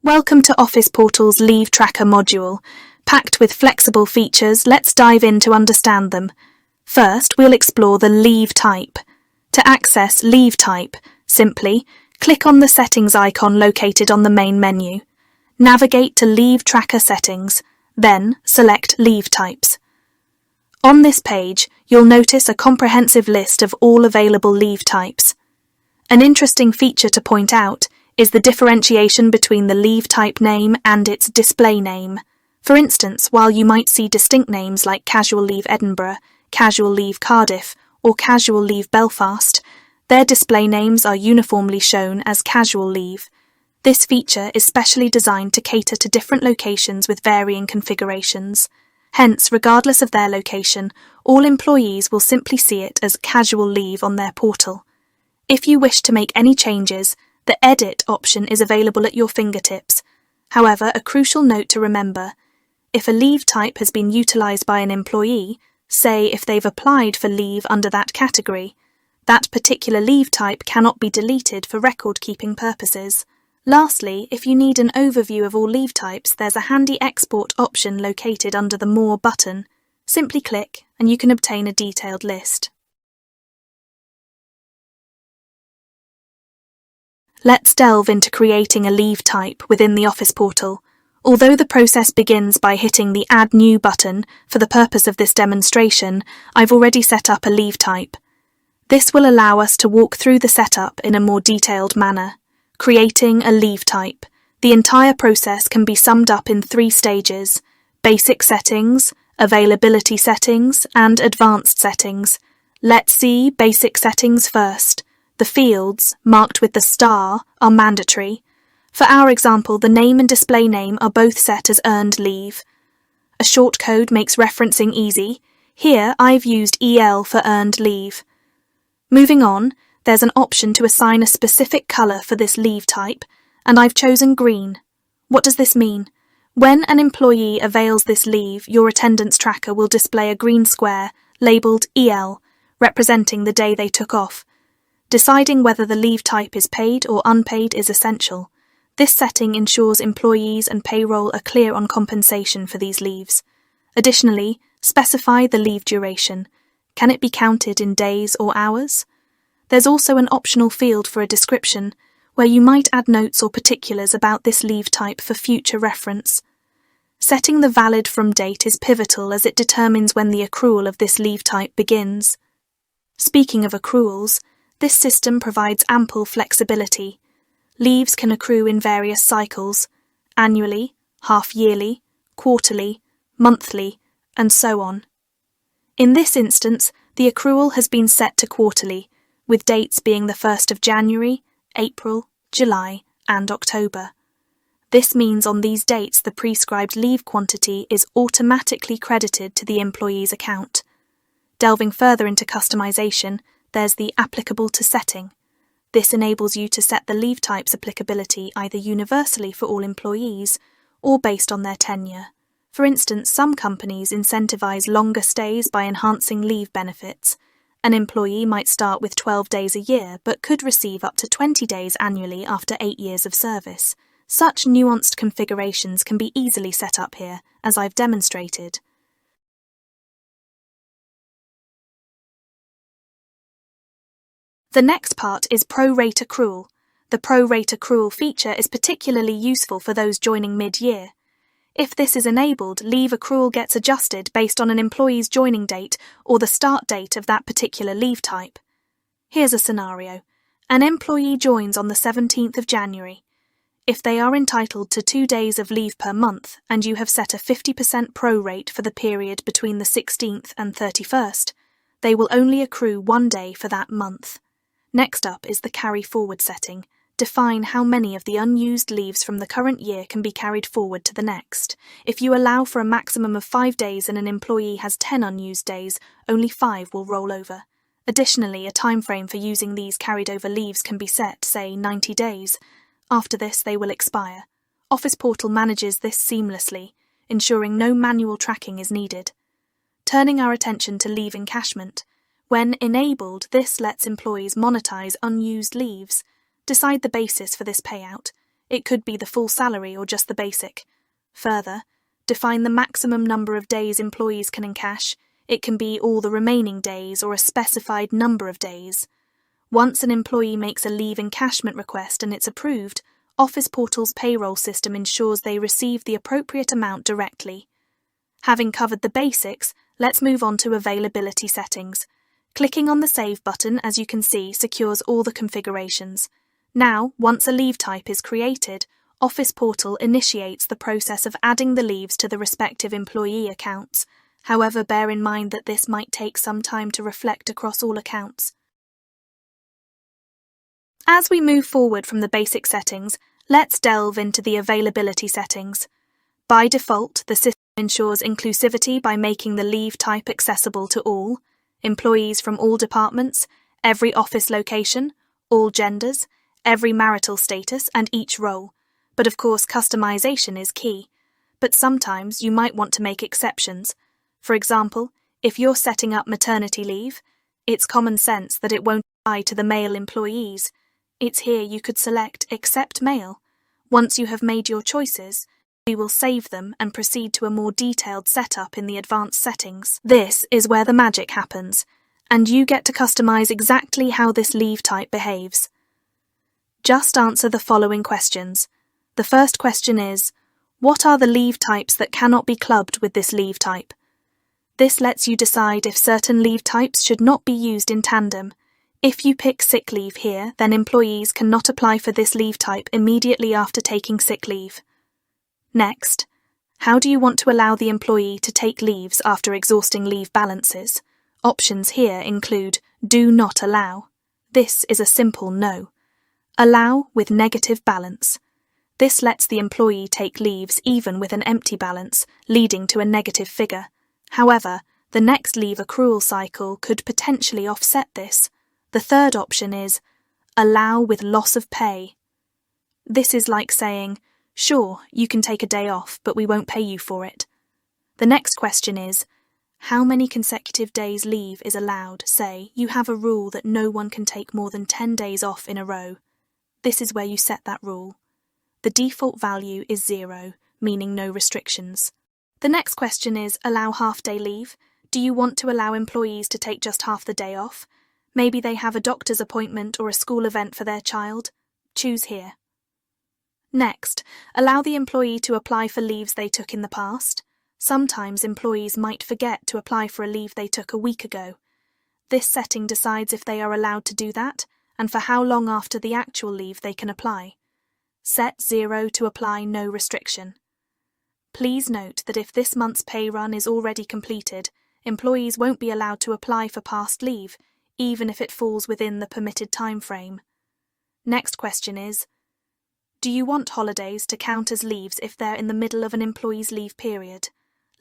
Welcome to OfficePortal's Leave Tracker module. Packed with flexible features, let's dive in to understand them. First, we'll explore the leave type. To access leave type, simply click on the settings icon located on the main menu. Navigate to Leave Tracker settings, then select Leave Types. On this page, you'll notice a comprehensive list of all available leave types. An interesting feature to point out is the differentiation between the leave type name and its display name. For instance, while you might see distinct names like Casual Leave Edinburgh, Casual Leave Cardiff, or Casual Leave Belfast, their display names are uniformly shown as Casual Leave. This feature is specially designed to cater to different locations with varying configurations. Hence, regardless of their location, all employees will simply see it as Casual Leave on their portal. If you wish to make any changes, the Edit option is available at your fingertips. However, a crucial note to remember: if a leave type has been utilised by an employee, say if they've applied for leave under that category, that particular leave type cannot be deleted for record-keeping purposes. Lastly, if you need an overview of all leave types, there's a handy export option located under the More button. Simply click and you can obtain a detailed list. Let's delve into creating a leave type within the Office Portal. Although the process begins by hitting the Add New button, for the purpose of this demonstration, I've already set up a leave type. This will allow us to walk through the setup in a more detailed manner. Creating a leave type. The entire process can be summed up in 3 stages: basic settings, availability settings, and advanced settings. Let's see basic settings first. The fields, marked with the star, are mandatory. For our example, the name and display name are both set as earned leave. A short code makes referencing easy. Here, I've used EL for earned leave. Moving on, there's an option to assign a specific colour for this leave type, and I've chosen green. What does this mean? When an employee avails this leave, your attendance tracker will display a green square labelled EL, representing the day they took off. Deciding whether the leave type is paid or unpaid is essential. This setting ensures employees and payroll are clear on compensation for these leaves. Additionally, specify the leave duration. Can it be counted in days or hours? There's also an optional field for a description, where you might add notes or particulars about this leave type for future reference. Setting the valid from date is pivotal as it determines when the accrual of this leave type begins. Speaking of accruals, this system provides ample flexibility. Leaves can accrue in various cycles: annually, half-yearly, quarterly, monthly, and so on. In this instance, the accrual has been set to quarterly, with dates being the 1st of January, April, July, and October. This means on these dates the prescribed leave quantity is automatically credited to the employee's account. Delving further into customization, there's the Applicable to setting. This enables you to set the leave type's applicability either universally for all employees or based on their tenure. For instance, some companies incentivize longer stays by enhancing leave benefits. An employee might start with 12 days a year but could receive up to 20 days annually after 8 years of service. Such nuanced configurations can be easily set up here, as I've demonstrated. The next part is pro-rate accrual. The pro-rate accrual feature is particularly useful for those joining mid-year. If this is enabled, leave accrual gets adjusted based on an employee's joining date or the start date of that particular leave type. Here's a scenario. An employee joins on the 17th of January. If they are entitled to 2 days of leave per month and you have set a 50% pro-rate for the period between the 16th and 31st, they will only accrue 1 day for that month. Next up is the carry forward setting. Define how many of the unused leaves from the current year can be carried forward to the next. If you allow for a maximum of 5 days and an employee has 10 unused days, only 5 will roll over. Additionally, a time frame for using these carried over leaves can be set, say 90 days. After this, they will expire. OfficePortal manages this seamlessly, ensuring no manual tracking is needed. Turning our attention to leave encashment. When enabled, this lets employees monetize unused leaves. Decide the basis for this payout. It could be the full salary or just the basic. Further, define the maximum number of days employees can encash. It can be all the remaining days or a specified number of days. Once an employee makes a leave encashment request and it's approved, OfficePortal's payroll system ensures they receive the appropriate amount directly. Having covered the basics, let's move on to availability settings. Clicking on the Save button, as you can see, secures all the configurations. Now, once a leave type is created, OfficePortal initiates the process of adding the leaves to the respective employee accounts. However, bear in mind that this might take some time to reflect across all accounts. As we move forward from the basic settings, let's delve into the availability settings. By default, the system ensures inclusivity by making the leave type accessible to all, employees from all departments, every office location, all genders, every marital status, and each role. But of course, customization is key. But sometimes you might want to make exceptions. For example, if you're setting up maternity leave, it's common sense that it won't apply to the male employees. It's here you could select Accept Male. Once you have made your choices, we will save them and proceed to a more detailed setup in the advanced settings. This is where the magic happens, and you get to customize exactly how this leave type behaves. Just answer the following questions. The first question is, what are the leave types that cannot be clubbed with this leave type? This lets you decide if certain leave types should not be used in tandem. If you pick sick leave here, then employees cannot apply for this leave type immediately after taking sick leave. Next, how do you want to allow the employee to take leaves after exhausting leave balances? Options here include Do Not Allow. This is a simple no. Allow with negative balance. This lets the employee take leaves even with an empty balance, leading to a negative figure. However, the next leave accrual cycle could potentially offset this. The third option is Allow with loss of pay. This is like saying, sure, you can take a day off, but we won't pay you for it. The next question is, how many consecutive days leave is allowed? Say, you have a rule that no one can take more than 10 days off in a row. This is where you set that rule. The default value is 0, meaning no restrictions. The next question is, allow half-day leave. Do you want to allow employees to take just half the day off? Maybe they have a doctor's appointment or a school event for their child. Choose here. Next, allow the employee to apply for leaves they took in the past. Sometimes employees might forget to apply for a leave they took a week ago. This setting decides if they are allowed to do that and for how long after the actual leave they can apply. Set 0 to apply no restriction. Please note that if this month's pay run is already completed, employees won't be allowed to apply for past leave, even if it falls within the permitted time frame. Next question is, do you want holidays to count as leaves if they're in the middle of an employee's leave period?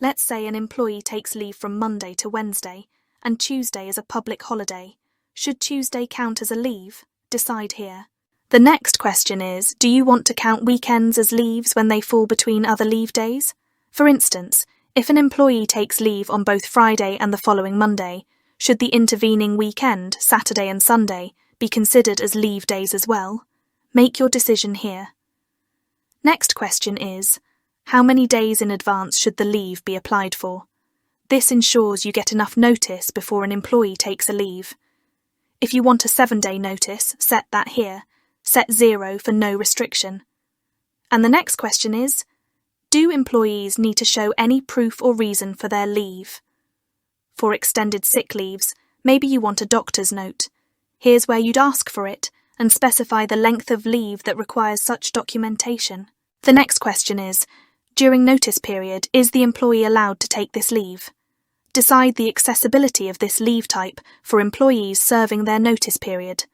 Let's say an employee takes leave from Monday to Wednesday, and Tuesday is a public holiday. Should Tuesday count as a leave? Decide here. The next question is, do you want to count weekends as leaves when they fall between other leave days? For instance, if an employee takes leave on both Friday and the following Monday, should the intervening weekend, Saturday and Sunday, be considered as leave days as well? Make your decision here. Next question is, how many days in advance should the leave be applied for? This ensures you get enough notice before an employee takes a leave. If you want a 7-day notice, set that here. Set 0 for no restriction. And the next question is, do employees need to show any proof or reason for their leave? For extended sick leaves, maybe you want a doctor's note. Here's where you'd ask for it and specify the length of leave that requires such documentation. The next question is, during notice period, is the employee allowed to take this leave? Decide the accessibility of this leave type for employees serving their notice period.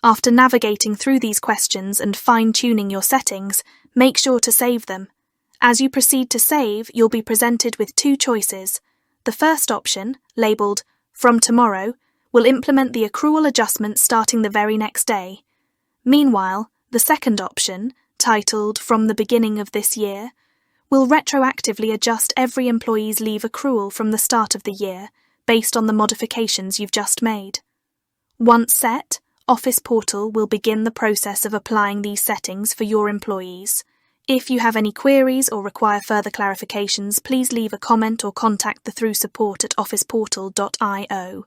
After navigating through these questions and fine-tuning your settings, make sure to save them. As you proceed to save, you'll be presented with 2 choices. The first option, labelled From Tomorrow, will implement the accrual adjustment starting the very next day. Meanwhile, the second option, titled From the Beginning of This Year, will retroactively adjust every employee's leave accrual from the start of the year, based on the modifications you've just made. Once set, OfficePortal will begin the process of applying these settings for your employees. If you have any queries or require further clarifications, please leave a comment or contact the through support at officeportal.io.